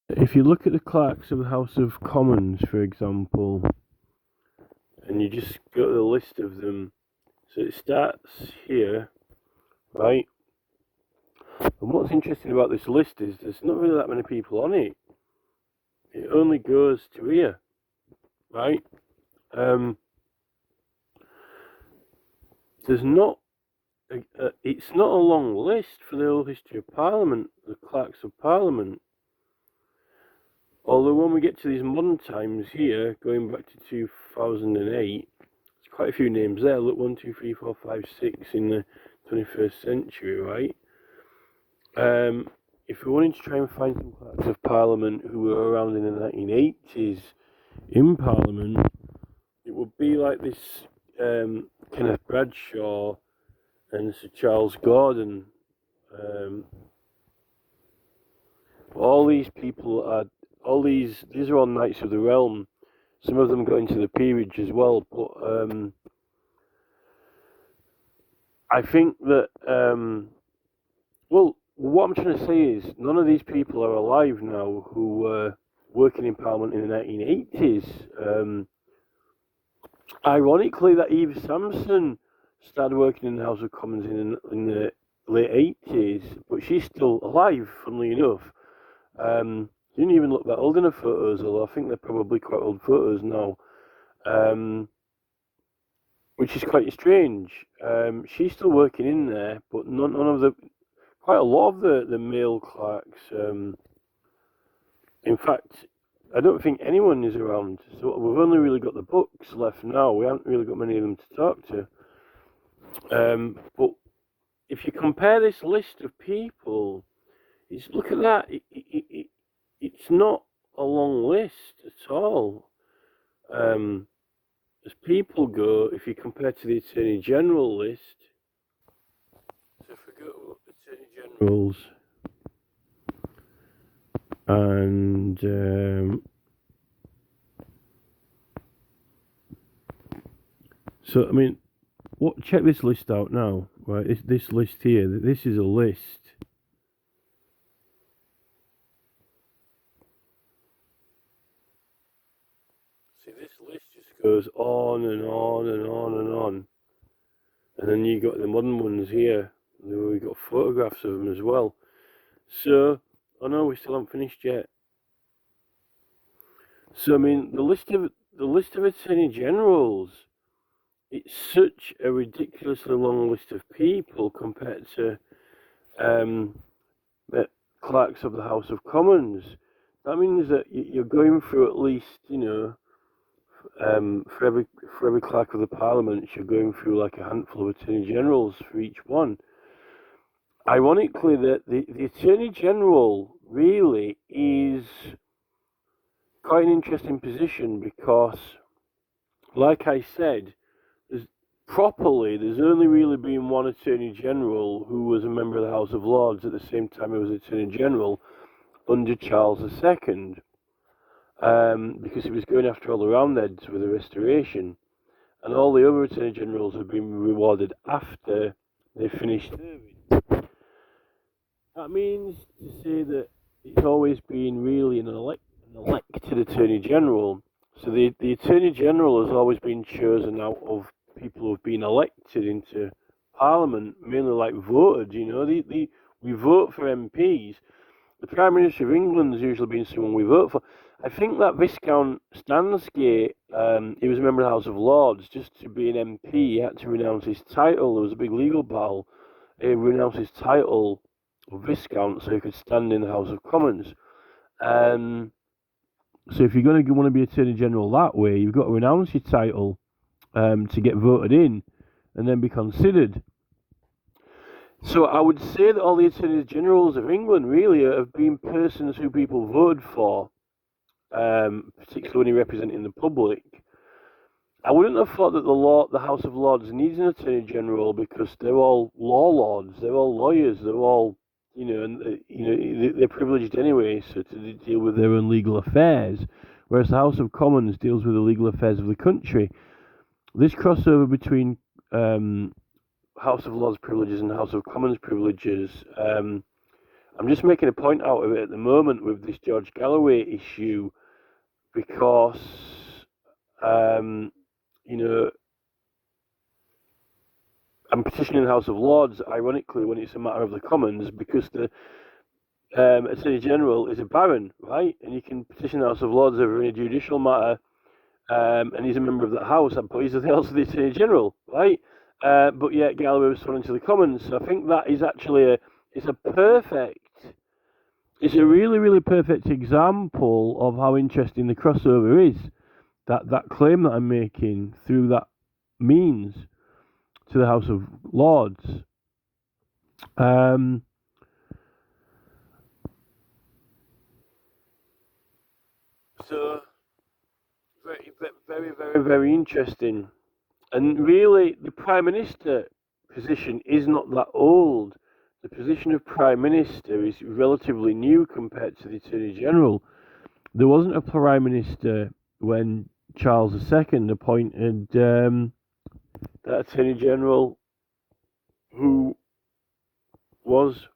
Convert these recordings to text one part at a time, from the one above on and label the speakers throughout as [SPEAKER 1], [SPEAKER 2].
[SPEAKER 1] If you look at the clerks of the House of Commons, for example, and you just go to the list of them, so it starts here, right? And what's interesting about this list is there's not really that many people on it. It only goes to here, right? There's not. It's not a long list for the whole history of Parliament, the clerks of Parliament. Although when we get to these modern times here, going back to 2008, there's quite a few names there. Look, 1, 2, 3, 4, 5, 6 in the 21st century, right? If we wanted to try and find some clerks of Parliament who were around in the 1980s in Parliament, it would be like this Kenneth Bradshaw and Sir Charles Gordon. All these people are these are all knights of the realm. Some of them got into the peerage as well, but I think that well, what I'm trying to say is none of these people are alive now who were working in Parliament in the 1980s. Ironically, that Eve Sampson started working in the House of Commons in the late 80s, but she's still alive, funnily enough. She didn't even look that old in her photos, although I think they're probably quite old photos now, which is quite strange. She's still working in there, but none of quite a lot of the male clerks. In fact, I don't think anyone is around. So we've only really got the books left now. We haven't really got many of them to talk to. But if you compare this list of people, look at that. It's not a long list at all. As people go, if you compare to the Attorney General list, so if we go to Attorney Generals and so I mean, check this list out now, right? This list here. This is a list. See, this list just goes on and on and on and on, and then you got the modern ones here. We got photographs of them as well. So, oh no, we still haven't finished yet. So I mean, the list of attorney generals. It's such a ridiculously long list of people compared to the clerks of the House of Commons. That means that you're going through at least, for every clerk of the Parliament, you're going through like a handful of attorney generals for each one. Ironically, the attorney general really is quite an interesting position because, like I said, there's only really been one Attorney General who was a member of the House of Lords at the same time he was Attorney General under Charles II, because he was going after all the Roundheads with the Restoration, and all the other Attorney Generals have been rewarded after they finished serving. That means to say that it's always been really an elected Attorney General. So the Attorney General has always been chosen out of people who have been elected into Parliament, mainly like voted. We vote for MPs. The Prime Minister of England's usually been someone we vote for. I think that Viscount Stansgate, he was a member of the House of Lords. Just to be an MP, he had to renounce his title. There was a big legal battle. He renounced his title of Viscount so he could stand in the House of Commons. So if you're going to want to be Attorney General that way, you've got to renounce your title to get voted in and then be considered. So I would say that all the Attorney Generals of England really have been persons who people voted for, particularly when you're representing the public. I wouldn't have thought that the House of Lords needs an Attorney General because they're all law lords, they're all lawyers, they're all they're privileged anyway, so to deal with their own legal affairs, whereas the House of Commons deals with the legal affairs of the country. This crossover between House of Lords privileges and House of Commons privileges, I'm just making a point out of it at the moment with this George Galloway issue because, you know, I'm petitioning the House of Lords, ironically, when it's a matter of the Commons, because the Attorney General is a baron, right? And you can petition the House of Lords over any judicial matter, and he's a member of that House, but he's also the Attorney General, right? But yet Galloway was thrown into the Commons, so I think that is actually it's a really, really perfect example of how interesting the crossover is. That claim that I'm making through that means to the House of Lords. So very, very, very, very interesting. And really, the Prime Minister position is not that old. The position of Prime Minister is relatively new compared to the Attorney General. There wasn't a Prime Minister when Charles II appointed that Attorney General who was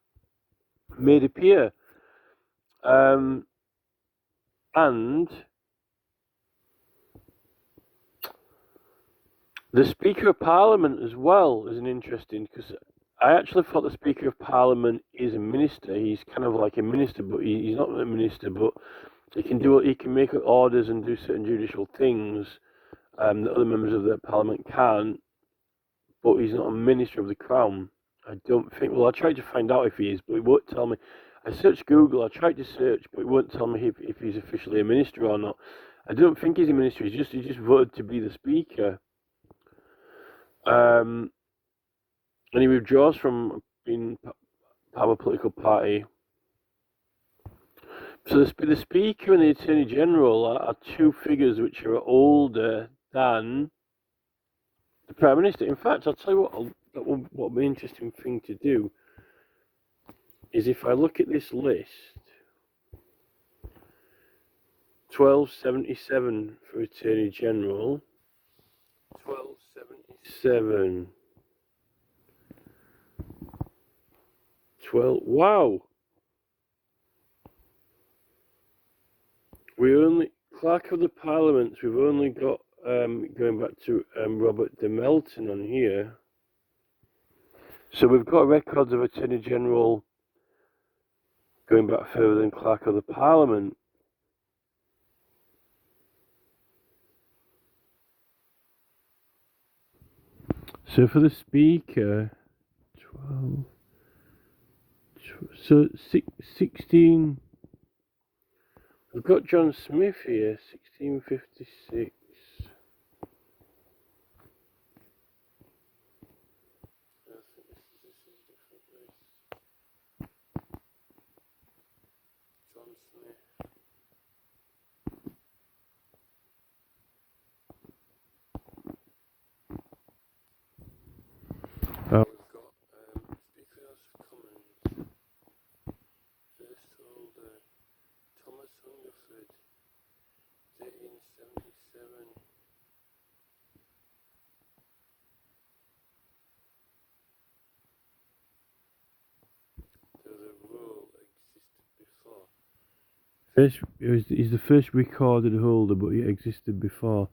[SPEAKER 1] made a peer. And the Speaker of Parliament as well is an interesting, because I actually thought the Speaker of Parliament is a minister. He's kind of like a minister, but he's not a minister, but he can make orders and do certain judicial things that other members of the Parliament can't, but he's not a minister of the Crown. I don't think, well, I tried to find out if he is, but it won't tell me. I searched Google, I tried to search, but it won't tell me if he's officially a minister or not. I don't think he's a minister, he just voted to be the Speaker. And he withdraws from being part of a political party. So the Speaker and the Attorney General are two figures which are older than the Prime Minister. In fact, I'll tell you what will be an interesting thing to do is if I look at this list, 1277 for Attorney General, 1277, 12, wow! Clerk of the Parliaments, we've only got, going back to Robert de Melton on here. So we've got records of Attorney General going back further than Clerk of the Parliament. So for the Speaker, 12, so 16, we've got John Smith here, 1656. John Smith. Oh, we've got Speaker of Commons, first holder, Thomas Hungerford, 1377. So the rule existed before. He's the first recorded holder, but he existed before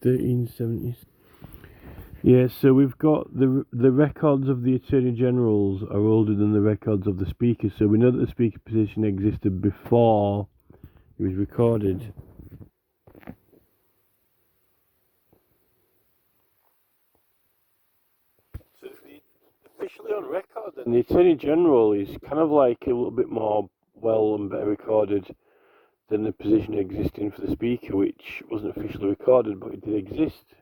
[SPEAKER 1] 1370s. Yeah, so we've got the records of the Attorney Generals are older than the records of the Speaker, so we know that the Speaker position existed before it was recorded. So officially on record, then the Attorney General is kind of like a little bit more well and better recorded than the position existing for the Speaker, which wasn't officially recorded, but it did exist.